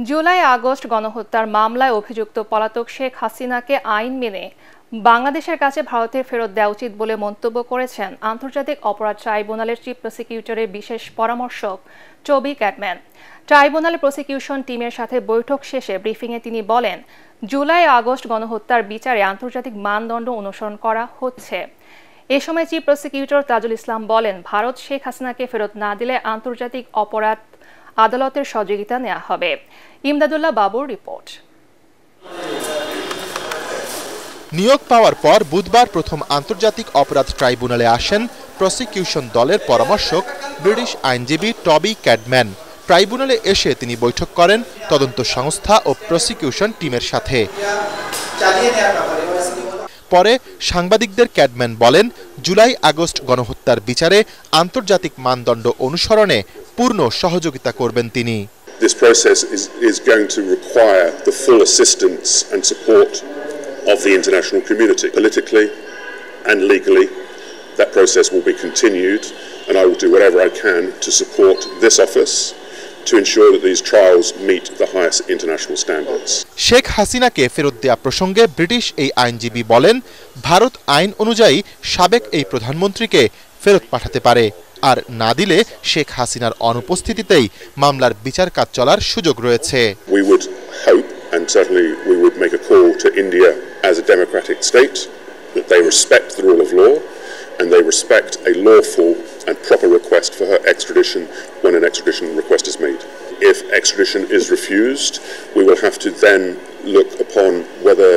July August গণহত্যার মামলায় অভিযুক্ত পলাতক শেখ হাসিনাকে আইন মেনে বাংলাদেশের কাছে ভারতে ফেরত দেওয়া উচিত বলে মন্তব্য করেছেন আন্তর্জাতিক অপরাধ ট্রাইব্যুনালের চিফ প্রসিকিউটরের বিশেষ পরামর্শক টবি ক্যাডম্যান। ট্রাইব্যুনালের প্রসিকিউশন টিমের সাথে বৈঠক শেষে ব্রিফিংয়ে তিনি বলেন, জুলাই আগস্ট গণহত্যার বিচারে আন্তর্জাতিক মানদণ্ড অনুসরণ করা হচ্ছে। এ সময় চিফ প্রসিকিউটর তাজুল ইসলাম বলেন, ভারত শেখ হাসিনাকে ফেরত না দিলে আন্তর্জাতিক অপরাধ আদালতের সহযোগিতা নেওয়া হবে। ইমদাদুল্লাহ বাবুর রিপোর্ট। নিয়োগ পাওয়ার পর বুধবার প্রথম আন্তর্জাতিক অপরাধ ট্রাইব্যুনালে আসেন প্রসিকিউশন দলের পরামর্শক ব্রিটিশ আইনজীবী টবি ক্যাডম্যান। ট্রাইব্যুনালে এসে তিনি বৈঠক করেন তদন্ত সংস্থা ও প্রসিকিউশন টিমের সাথে। পরে সাংবাদিকদের ক্যাডম্যান বলেন, জুলাই আগস্ট গণহত্যার বিচারে আন্তর্জাতিক মানদণ্ড অনুসরণে পূর্ণ সহযোগিতা করবেন তিনি। This process is going to require the full assistance and support of the international community. Politically and legally, that process will be continued, and I will do whatever I can to support this office to ensure that these trials meet the highest international standards. Sheikh হাসিনাকে ফেরত দেয়া প্রসঙ্গে British এই আইনজীবী বলেন, ভারত আইন অনুযায়ী সাবেক এই প্রধানমন্ত্রীকে ফেরত পাঠাতে পারে, আর না দিলে শেখ হাসিনার অনুপস্থিতিতেই মামলার বিচার কাজ চলার সুযোগ রয়েছে। We would hope, and certainly we would make a call to India as a democratic state, that they respect the rule of law and they respect a lawful and proper request for her extradition when an extradition request is made. If extradition is refused, we will have to then look upon whether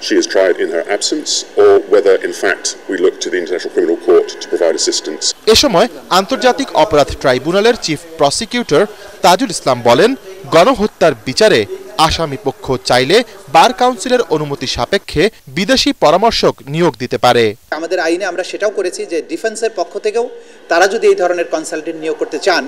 she is tried in her absence or whether in fact we look to the International Criminal Court to provide assistance. এ সময় আন্তর্জাতিক অপরাধ ট্রাইব্যুনালের chief prosecutor Tajul Islam বলেন, গণহত্যার বিচারে আসামি পক্ষ চাইলে বার কাউন্সিলের অনুমতি সাপেক্ষে বিদেশি পরামর্শক নিয়োগ দিতে পারে। আমাদের আইনে আমরা সেটাও করেছি যে ডিফেন্সের পক্ষ থেকেও তারা যদি এই ধরনের কনসালটেন্ট নিয়োগ করতে চান,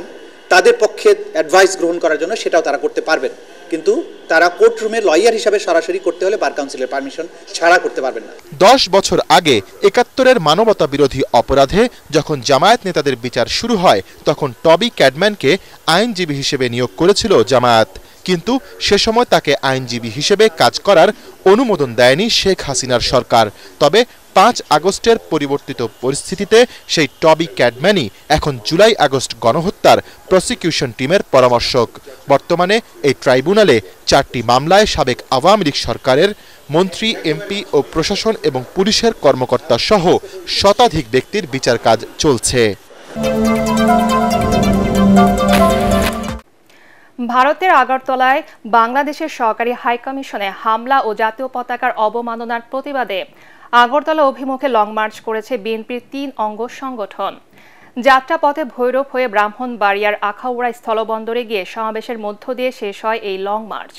তাদের পক্ষে অ্যাডভাইস গ্রহণ করার জন্য সেটাও তারা করতে পারবেন, কিন্তু তারা কোর্ট রুমে লয়ার হিসাবে সরাসরি করতে হলে বার কাউন্সিলের পারমিশন ছাড়া করতে পারবেন না। 10 বছর আগে ৭১-এর মানবতা বিরোধী অপরাধে যখন জামায়াত নেতাদের বিচার শুরু হয়, তখন টবি ক্যাডম্যানকে আইনজীবী হিসেবে নিয়োগ করেছিল জামায়াত, কিন্তু সে সময় তাকে আইনজীবী হিসেবে কাজ করার অনুমোদন দেয়নি শেখ হাসিনার সরকার। তবে 5 আগস্টের পরিবর্তিত পরিস্থিতিতে সেই টবি ক্যাডম্যানই এখন জুলাই আগস্ট গণহত্যার প্রসিকিউশন টিমের পরামর্শক। বর্তমানে এই ট্রাইব্যুনালে 4টি মামলায় সাবেক আওয়ামী লীগ সরকারের মন্ত্রী, এমপি ও প্রশাসন এবং পুলিশের কর্মকর্তা সহ শতাধিক ব্যক্তির বিচার কাজ চলছে। ভারতের আগরতলায় বাংলাদেশের সরকারি হাইকমিশনে হামলা ও জাতীয় পতাকার অবমাননার প্রতিবাদে আগরতলা অভিমুখে লং মার্চ করেছে বিএনপির 3 অঙ্গ সংগঠন। যাত্রাপথে ভৈরব হয়ে ব্রাহ্মণবাড়িয়ার আখাউড়া স্থলবন্দরে গিয়ে সমাবেশের মধ্য দিয়ে শেষ হয় এই লং মার্চ।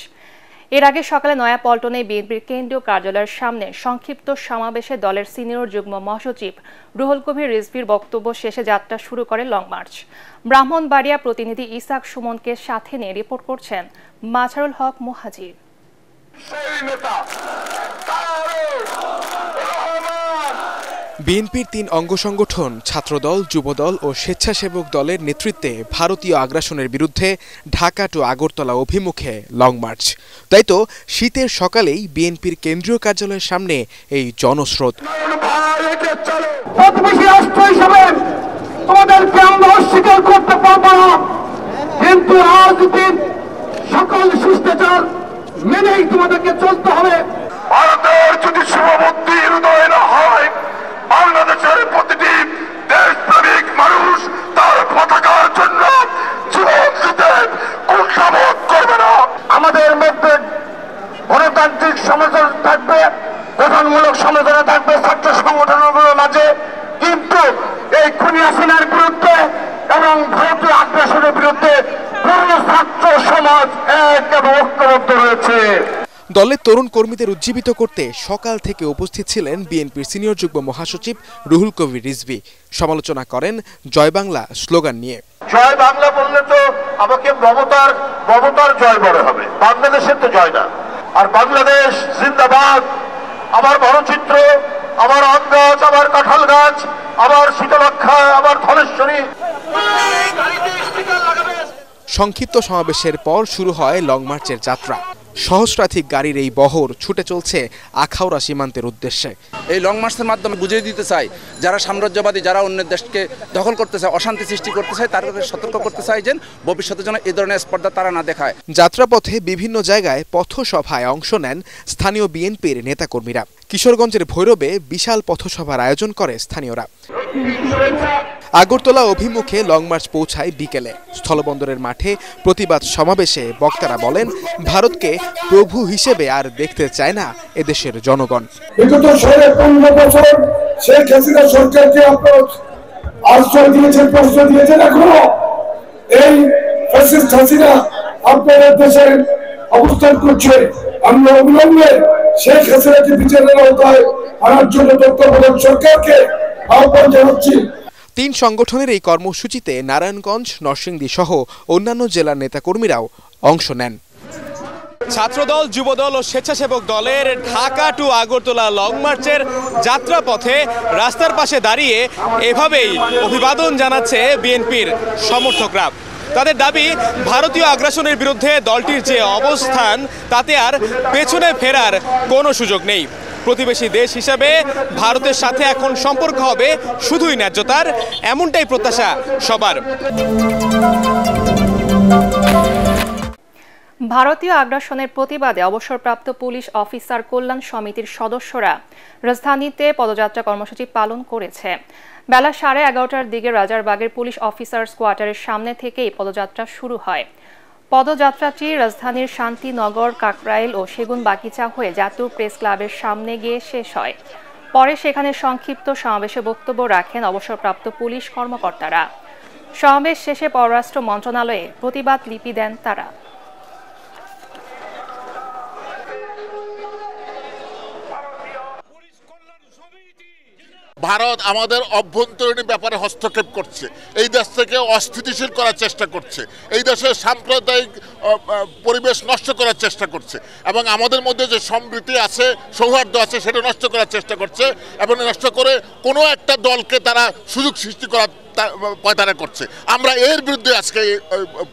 এর আগে সকালে নয়াপল্টনে বিএনপির কেন্দ্রীয় কার্যালয়ের সামনে সংক্ষিপ্ত সমাবেশে দলের সিনিয়র যুগ্ম মহাসচিব রুহুল কবির রিজভির বক্তব্য শেষে যাত্রা শুরু করে লং মার্চ। ব্রাহ্মণবাড়িয়া প্রতিনিধি ইসাক সুমনকে সাথে নিয়ে রিপোর্ট করছেন মাঝারুল হক মুহাজির। বিএনপির 3 অঙ্গ সংগঠন ছাত্রদল, যুবদল ও স্বেচ্ছাসেবক দলের নেতৃত্বে ভারতীয় আগ্রাসনের বিরুদ্ধে ঢাকা টু আগরতলা অভিমুখে লং মার্চ। তাই তো শীতের সকালেই বিএনপির কেন্দ্রীয় কার্যালয়ের সামনে এই জনস্রোত। কিন্তু রাজনীতির সকল শিষ্টাচার মেনেই তোমাদেরকে চলতে হবে। ভারতের যদি শুভবুদ্ধি হৃদয় না হয়, বাংলাদেশের প্রতিটি দেশপ্রেমিক মানুষ তার পতাকার জন্য জীবন দিতে কুণ্ঠাবোধ করবে না। আমাদের মধ্যে গণতান্ত্রিক সমালোচনা থাকবে, গঠনমূলক সমালোচনা থাকবে ছাত্র সংগঠনগুলোর মাঝে, কিন্তু এই খুনি হাসিনার বিরুদ্ধে এবং ভারতীয় আগ্রাসনের বিরুদ্ধে পূর্ণ ছাত্র সমাজ এক এবং ঐক্যবদ্ধ রয়েছে। দলের তরুণ কর্মীদের উজ্জীবিত করতে সকাল থেকে উপস্থিত ছিলেন বিএনপির সিনিয়র যুগ্ম মহাসচিব রুহুল কবির রিজভী। সমালোচনা করেন জয় বাংলা স্লোগান নিয়ে। জয় বাংলা বললে তো আমাকে মমতার জয় বড় হবে, বাংলাদেশের তো জয় না। আর বাংলাদেশ জিন্দাবাদ, আমার বড়চিত্র, আমার আম গাছ, আমার কাঁঠাল গাছ, আমার শীতলক্ষা, আমার ধনেশ্বরী। সংক্ষিপ্ত সমাবেশের পর শুরু হয় লং মার্চের যাত্রা। সহস্রাধিক গাড়ির এই বহর ছুটে চলছে আখাউড়া সীমান্তের উদ্দেশ্যে। এই লং মার্চের মাধ্যমে বুঝিয়ে দিতে চাই, যারা সাম্রাজ্যবাদী, যারা অন্যের দেশকে দখল করতে চায়, অশান্তি সৃষ্টি করতে চায়, তাদেরকে সতর্ক করতে চাই যে ভবিষ্যতে যেন এই ধরনের স্পর্ধা তারা না দেখায়। যাত্রাপথে বিভিন্ন জায়গায় পথসভায় অংশ নেন স্থানীয় বিএনপির নেতাকর্মীরা। কিশোরগঞ্জের ভৈরবে বিশাল পথসভার আয়োজন করে স্থানীয়রা। আগরতলা অভিমুখে লং মার্চ পৌঁছায় বিকেলে। স্থলবন্দরের মাঠে প্রতিবাদ সমাবেশে বক্তারা বলেন, ভারতকে প্রভু হিসেবে আর দেখতে চায় না এদেশের জনগণ। বিগত 15 বছর শেখ হাসিনা সরকারকে আপনারা আশ্রয় দিয়েছেন, প্রশ্ন দিয়েছেন, এখনো এই ফ্যাসিস্ট হাসিনা আপনাদের দেশে অবস্থান করছে। আমরা অবিলম্বে শেখ হাসিনাকে বিচারের আওতায় আনার জন্য তত্ত্বাবধায়ক সরকারকে আহ্বান জানাচ্ছি। 3 সংগঠনের এই কর্মসূচিতে নারায়ণগঞ্জ, নরসিংদী সহ অন্যান্য জেলার নেতাকর্মীরাও অংশ নেন। ছাত্রদল, যুবদল ও স্বেচ্ছাসেবক দলের ঢাকা টু আগরতলা লং মার্চের যাত্রাপথে রাস্তার পাশে দাঁড়িয়ে এভাবেই অভিবাদন জানাচ্ছে বিএনপির সমর্থকরা। তাদের দাবি, ভারতীয় আগ্রাসনের বিরুদ্ধে দলটির যে অবস্থান তাতে আর পেছনে ফেরার কোনো সুযোগ নেই। প্রতিবেশী দেশ হিসাবে ভারতের সাথে এখন সম্পর্ক হবে শুধুই ন্যায্যতার, এমনটাই প্রত্যাশা সবার। ভারতীয় আগ্রাসনের প্রতিবাদে অবসরপ্রাপ্ত পুলিশ অফিসার কল্যাণ সমিতির সদস্যরা রাজধানীতে পদযাত্রা কর্মসূচি পালন করেছে। বেলা 11:30টার দিকে রাজারবাগের পুলিশ অফিসার্স কোয়ার্টারের সামনে থেকেই পদযাত্রা শুরু হয়। পদযাত্রাটি রাজধানীর শান্তিনগর, কাকরাইল ও সেগুনবাগিচা হয়ে জাতীয় প্রেস ক্লাবের সামনে গিয়ে শেষ হয়। পরে সেখানে সংক্ষিপ্ত সমাবেশে বক্তব্য রাখেন অবসরপ্রাপ্ত পুলিশ কর্মকর্তারা। সমাবেশ শেষে পররাষ্ট্র মন্ত্রণালয়ে প্রতিবাদ লিপি দেন তারা। ভারত আমাদের অভ্যন্তরীণ ব্যাপারে হস্তক্ষেপ করছে, এই দেশ থেকে অস্থিতিশীল করার চেষ্টা করছে, এই দেশের সাম্প্রদায়িক পরিবেশ নষ্ট করার চেষ্টা করছে এবং আমাদের মধ্যে যে সমৃদ্ধি আছে, সৌহার্দ্য আছে, সেটা নষ্ট করার চেষ্টা করছে এবং নষ্ট করে কোনো একটা দলকে তারা সুযোগ সৃষ্টি করার পয়তারা করছে। আমরা এর বিরুদ্ধে আজকে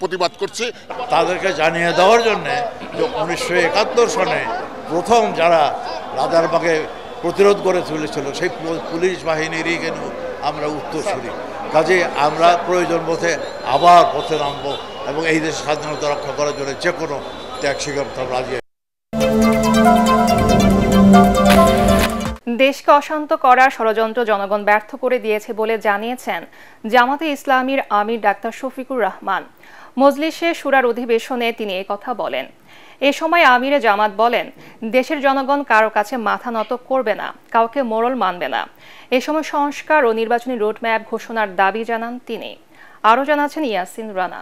প্রতিবাদ করছি। তাদেরকে জানিয়ে দেওয়ার জন্যে যে 1971 সনে প্রথম যারা রাজারবাগে প্রতিরোধ করে তুলেছিল সেই পুলিশ বাহিনীরই কেন আমরা উত্তরসূরি। কাজে আমরা প্রয়োজন বোধে আবার পথে নামবো এবং এই দেশের স্বাধীনতা রক্ষা করার জন্য যে কোনো ত্যাগ স্বীকার করতে রাজি। দেশকে অশান্ত করার ষড়যন্ত্র জনগণ ব্যর্থ করে দিয়েছে বলে জানিয়েছেন জামাতে ইসলামীর আমির ডাক্তার শফিকুর রহমান। মজলিসে শুরার অধিবেশনে তিনি এই কথা বলেন। এ সময় আমিরে জামাত বলেন, দেশের জনগণ কারো কাছে মাথা নত করবে না, কাউকে মোড়ল মানবে না। এ সময় সংস্কার ও নির্বাচনী রোডম্যাপ ঘোষণার দাবি জানান তিনি। আরও জানাচ্ছেন ইয়াসিন রানা।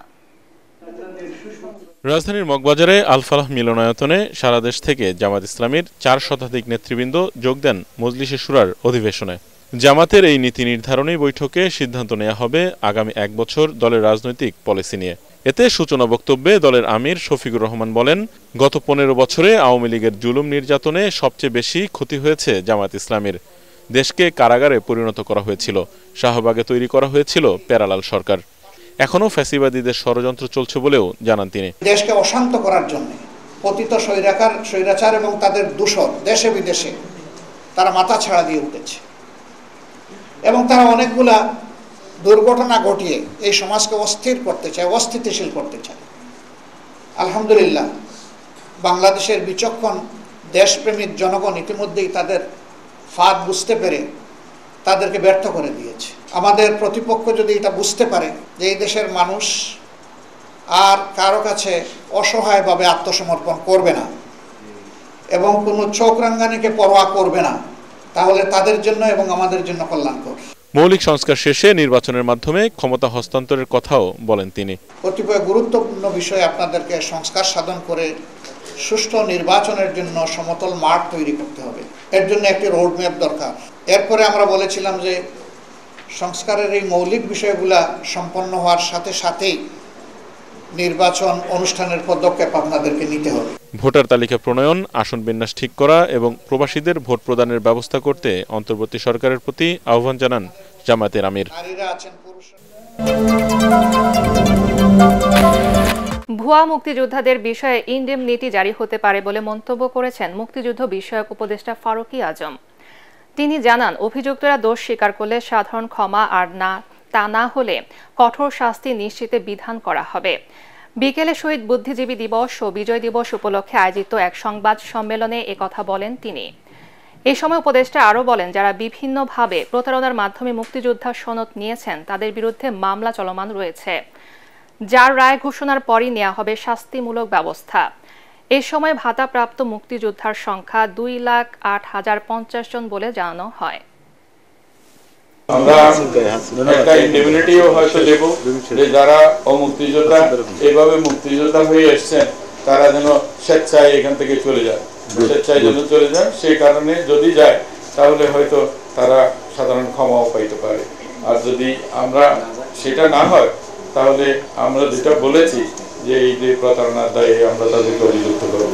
রাজধানীর মগবাজারে আল ফালাহ মিলনায়তনে সারা দেশ থেকে জামাত ইসলামীর 4 শতাধিক নেতৃবৃন্দ যোগ দেন মজলিসে শুরার অধিবেশনে। জামাতের এই নীতি নির্ধারণী বৈঠকে সিদ্ধান্ত নেওয়া হবে আগামী 1 বছর দলের রাজনৈতিক পলিসি নিয়ে। এতে সূচনা বক্তব্যে দলের আমির শফিকুর রহমান বলেন, গত 15 বছরে আওয়ামী লীগের জুলুম নির্যাতনে সবচেয়ে বেশি ক্ষতি হয়েছে জামাত ইসলামীর। দেশকে কারাগারে পরিণত করা হয়েছিল, শাহবাগে তৈরি করা হয়েছিল প্যারালাল সরকার। এখনও ফ্যাসিবাদীদের ষড়যন্ত্র চলছে বলেও জানান তিনি। দেশকে অশান্ত করার জন্য পতিত স্বৈরাচার এবং তাদের দূষণ দেশে বিদেশে তারা মাথা ছাড়া দিয়ে উঠেছে এবং তারা অনেকগুলা দুর্ঘটনা ঘটিয়ে এই সমাজকে অস্থির করতে চায়, অস্থিতিশীল করতে চায়। আলহামদুলিল্লাহ, বাংলাদেশের বিচক্ষণ দেশপ্রেমিক জনগণ ইতিমধ্যেই তাদের ফাঁদ বুঝতে পেরে তাদেরকে ব্যর্থ করে দিয়েছে। আমাদের প্রতিপক্ষ যদি এটা বুঝতে পারে যে এই দেশের মানুষ আর কারো কাছে অসহায়ভাবে আত্মসমর্পণ করবে না এবং কোনো চোখ রাঙ্গানিকে পরোয়া করবে না, তাহলে তাদের জন্য এবং আমাদের জন্য কল্যাণকর। মৌলিক সংস্কার শেষে নির্বাচনের মাধ্যমে ক্ষমতা হস্তান্তরের কথাও বলেন তিনি। কতিপয় গুরুত্বপূর্ণ বিষয়ে আপনাদেরকে সংস্কার সাধন করে সুষ্ঠু নির্বাচনের জন্য সমতল মাঠ তৈরি করতে হবে। এর জন্য একটি রোডম্যাপ দরকার। এরপরে আমরা বলেছিলাম যে সংস্কারের এই মৌলিক বিষয়গুলা সম্পন্ন হওয়ার সাথে সাথেই নির্বাচন অনুষ্ঠানের পদক্ষেপ আপনাদেরকে নিতে হবে। ভোটার তালিকা প্রণয়ন, আসন বিন্যাস ঠিক করা এবং প্রবাসীদের ভোট প্রদানের ব্যবস্থা করতে অন্তর্বর্তী সরকারের প্রতি আহ্বান জানান জামায়াতের আমির। নারীরা আছেন, পুরুষরা ভুয়া মুক্তিযোদ্ধাদের বিষয়ে ইনডেমনিটি জারি হতে পারে বলে মন্তব্য করেছেন মুক্তিযুদ্ধ বিষয়ক উপদেষ্টা ফারুকী আজম। তিনি জানান, অভিযুক্তরা দোষ স্বীকার করলে সাধারণ ক্ষমা আর তা না হলে কঠোর শাস্তি নিশ্চিতে বিধান করা হবে। বিকেলে শহীদ বুদ্ধিজীবী দিবস ও বিজয় দিবস উপলক্ষে আয়োজিত এক সংবাদ সম্মেলনে একথা বলেন তিনি। এই সময় উপদেষ্টা আরও বলেন, যারা বিভিন্নভাবে প্রতারণার মাধ্যমে মুক্তিযোদ্ধার সনদ নিয়েছেন তাদের বিরুদ্ধে মামলা চলমান রয়েছে, যার রায় ঘোষণার পরই নেওয়া হবে শাস্তিমূলক ব্যবস্থা। এ সময় ভাতাপ্রাপ্ত মুক্তিযোদ্ধার সংখ্যা 2,08,050 জন বলে জানানো হয়। আমরা একটা ইন্ডেমনিটিও হয়তো দেব যে যারা মুক্তিযোদ্ধা এইভাবে মুক্তিযোদ্ধা হয়ে এসছেন তারা যেন স্বেচ্ছায় এখান থেকে চলে যায়, স্বেচ্ছায় যেন চলে যায়। সেই কারণে যদি যায় তাহলে হয়তো তারা সাধারণ ক্ষমাও পাইতে পারে। আর যদি আমরা সেটা না হয় তাহলে আমরা যেটা বলেছি যে এই যে প্রতারণার দায়ে আমরা তাদেরকে অভিযুক্ত করব।